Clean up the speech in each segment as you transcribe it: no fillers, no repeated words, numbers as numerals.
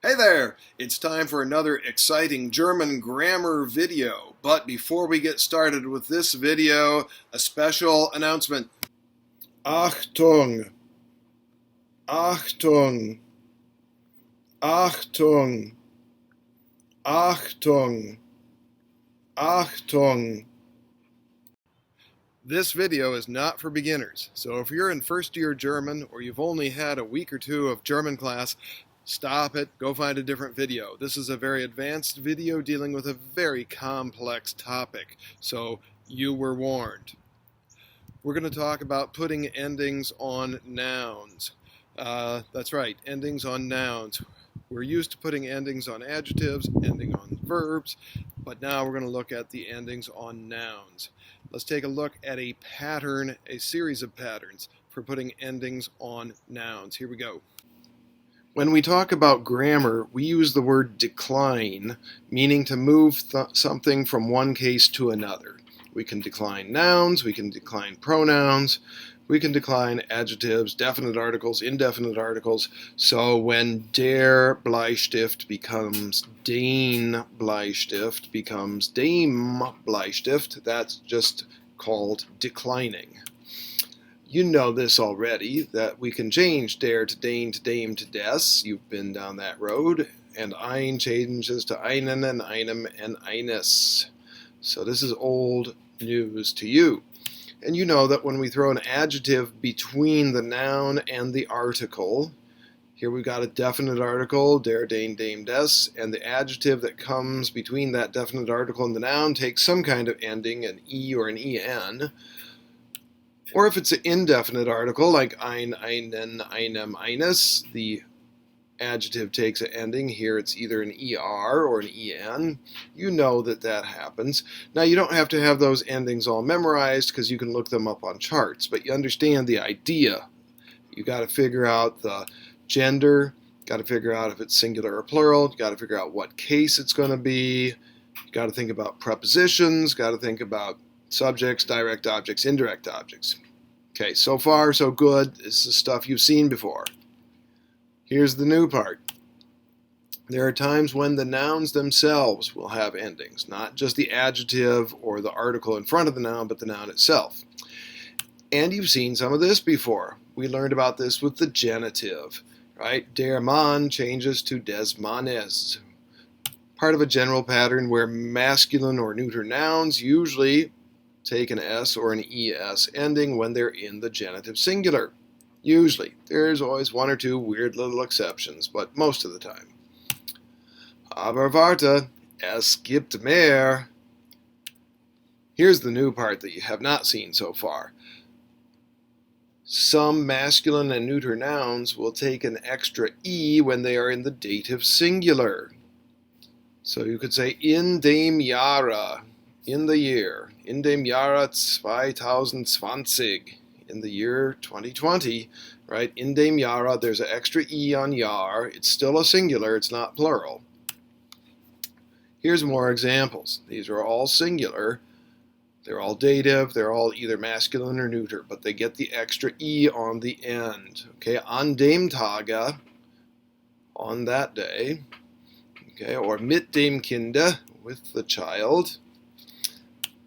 Hey there! It's time for another exciting German grammar video. But before we get started with this video, a special announcement. Achtung! Achtung! Achtung! Achtung! Achtung! This video is not for beginners, so if you're in first year German or you've only had a week or two of German class, stop it, go find a different video. This is a very advanced video dealing with a very complex topic, so you were warned. We're going to talk about putting endings on nouns. That's right, endings on nouns. We're used to putting endings on adjectives, ending on verbs, but now we're going to look at the endings on nouns. Let's take a look at a pattern, a series of patterns for putting endings on nouns. Here we go. When we talk about grammar, we use the word decline, meaning to move something from one case to another. We can decline nouns, we can decline pronouns, we can decline adjectives, definite articles, indefinite articles. So when der Bleistift becomes den Bleistift becomes dem Bleistift, that's just called declining. You know this already, that we can change der to dane to dame to des. You've been down that road. And ein changes to einen and einem and eines. So this is old news to you. And you know that when we throw an adjective between the noun and the article, here we've got a definite article, der, dane, dame, des, and the adjective that comes between that definite article and the noun takes some kind of ending, an e or an en. Or if it's an indefinite article, like ein, einen, einem, eines, the adjective takes an ending. Here it's either an er or an en. You know that that happens. Now you don't have to have those endings all memorized because you can look them up on charts, but you understand the idea. You got to figure out the gender, got to figure out if it's singular or plural, you got to figure out what case it's going to be, you got to think about prepositions, got to think about subjects, direct objects, indirect objects. Okay, so far so good. This is stuff you've seen before. Here's the new part. There are times when the nouns themselves will have endings, not just the adjective or the article in front of the noun, but the noun itself. And you've seen some of this before. We learned about this with the genitive, right? Der Mann changes to des Mannes. Part of a general pattern where masculine or neuter nouns usually take an S or an ES ending when they're in the genitive singular. Usually. There's always one or two weird little exceptions, but most of the time. Aber warte, es gibt mehr. Here's the new part that you have not seen so far. Some masculine and neuter nouns will take an extra E when they are in the dative singular. So you could say in dem Jahre, in the year, in dem Jahre 2020, in the year 2020, right? In dem Jahre, there's an extra E on Jahr. It's still a singular, it's not plural. Here's more examples. These are all singular. They're all dative, they're all either masculine or neuter, but they get the extra E on the end. Okay, an dem Tage, on that day. Okay, or mit dem Kinde, with the child.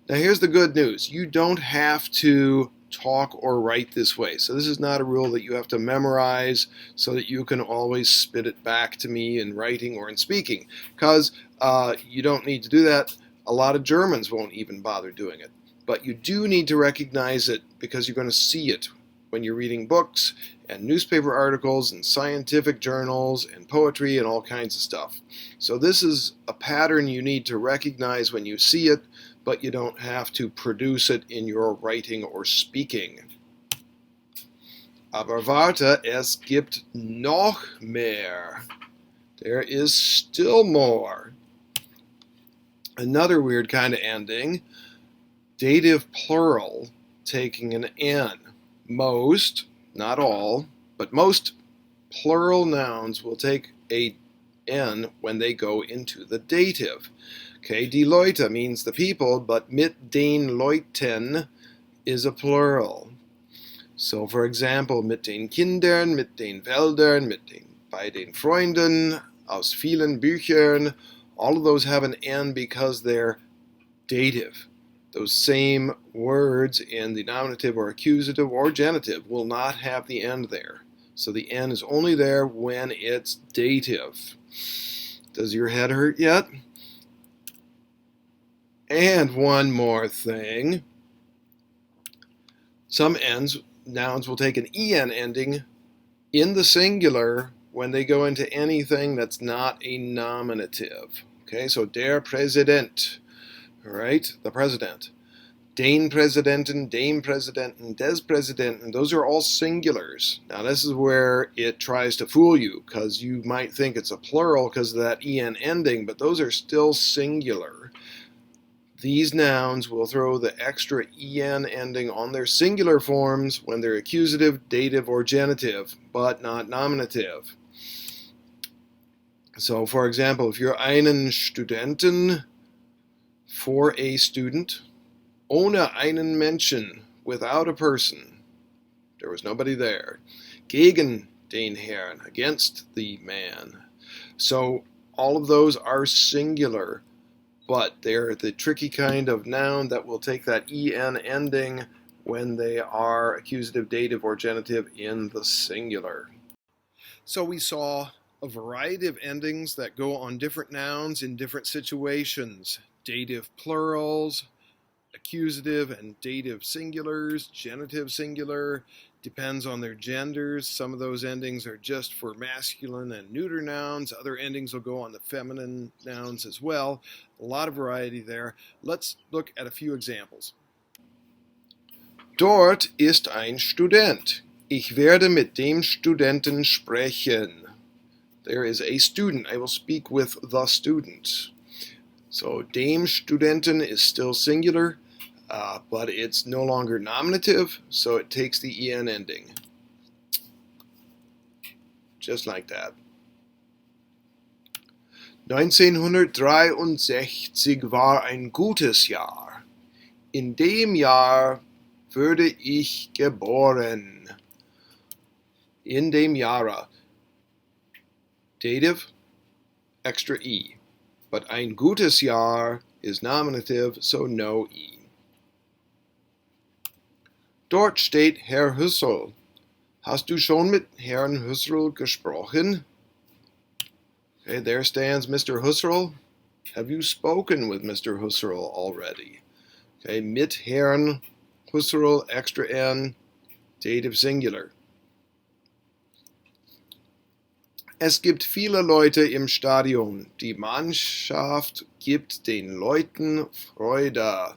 Now here's the good news. You don't have to talk or write this way. So this is not a rule that you have to memorize so that you can always spit it back to me in writing or in speaking. Because you don't need to do that. A lot of Germans won't even bother doing it. But you do need to recognize it because you're going to see it when you're reading books and newspaper articles and scientific journals and poetry and all kinds of stuff. So this is a pattern you need to recognize when you see it, but you don't have to produce it in your writing or speaking. Aber warte, es gibt noch mehr. There is still more. Another weird kind of ending, dative plural taking an N. Most, not all, but most plural nouns will take a N when they go into the dative. Okay, die Leute means the people, but mit den Leuten is a plural. So, for example, mit den Kindern, mit den Wäldern, bei den Freunden, aus vielen Büchern. All of those have an N because they're dative. Those same words in the nominative or accusative or genitive will not have the N there. So the N is only there when it's dative. Does your head hurt yet? And one more thing. Some nouns will take an en ending in the singular when they go into anything that's not a nominative. Okay, so der Präsident, all right, the president. Den Präsidenten, dem Präsidenten, des Präsidenten, those are all singulars. Now this is where it tries to fool you because you might think it's a plural because of that en ending, but those are still singular. These nouns will throw the extra en ending on their singular forms when they're accusative, dative, or genitive, but not nominative. So, for example, if you're einen Studenten, for a student, ohne einen Menschen, without a person, there was nobody there, gegen den Herrn, against the man. So all of those are singular, but they're the tricky kind of noun that will take that en ending when they are accusative, dative, or genitive in the singular. So we saw a variety of endings that go on different nouns in different situations. Dative plurals, accusative and dative singulars, genitive singular, depends on their genders. Some of those endings are just for masculine and neuter nouns. Other endings will go on the feminine nouns as well. A lot of variety there. Let's look at a few examples. Dort ist ein Student. Ich werde mit dem Studenten sprechen. There is a student. I will speak with the student. So dem Studenten is still singular, but it's no longer nominative, so it takes the en ending. Just like that. 1963 war ein gutes Jahr. In dem Jahr wurde ich geboren. In dem Jahre. Dative, extra E. But ein gutes Jahr is nominative, so no E. Dort steht Herr Husserl. Hast du schon mit Herrn Husserl gesprochen? Okay, there stands Mr. Husserl. Have you spoken with Mr. Husserl already? Okay, mit Herrn Husserl, extra N, dative singular. Es gibt viele Leute im Stadion. Die Mannschaft gibt den Leuten Freude.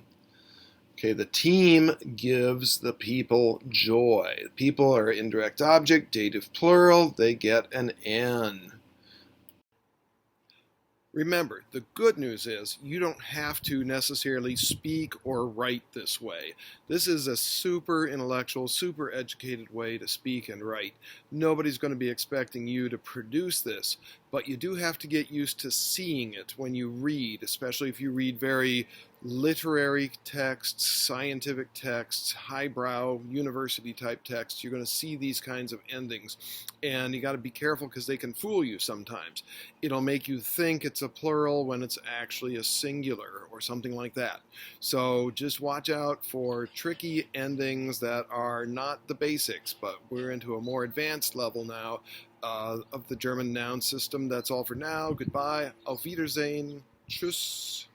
Okay, the team gives the people joy. People are indirect object, dative plural, they get an N. Remember, the good news is you don't have to necessarily speak or write this way. This is a super intellectual, super educated way to speak and write. Nobody's going to be expecting you to produce this, but you do have to get used to seeing it when you read, especially if you read very literary texts, scientific texts, highbrow, university type texts. You're going to see these kinds of endings, and you got to be careful because they can fool you sometimes. It'll make you think it's a plural when it's actually a singular or something like that. So just watch out for tricky endings that are not the basics, but we're into a more advanced level now of the German noun system. That's all for now. Goodbye. Auf Wiedersehen. Tschüss.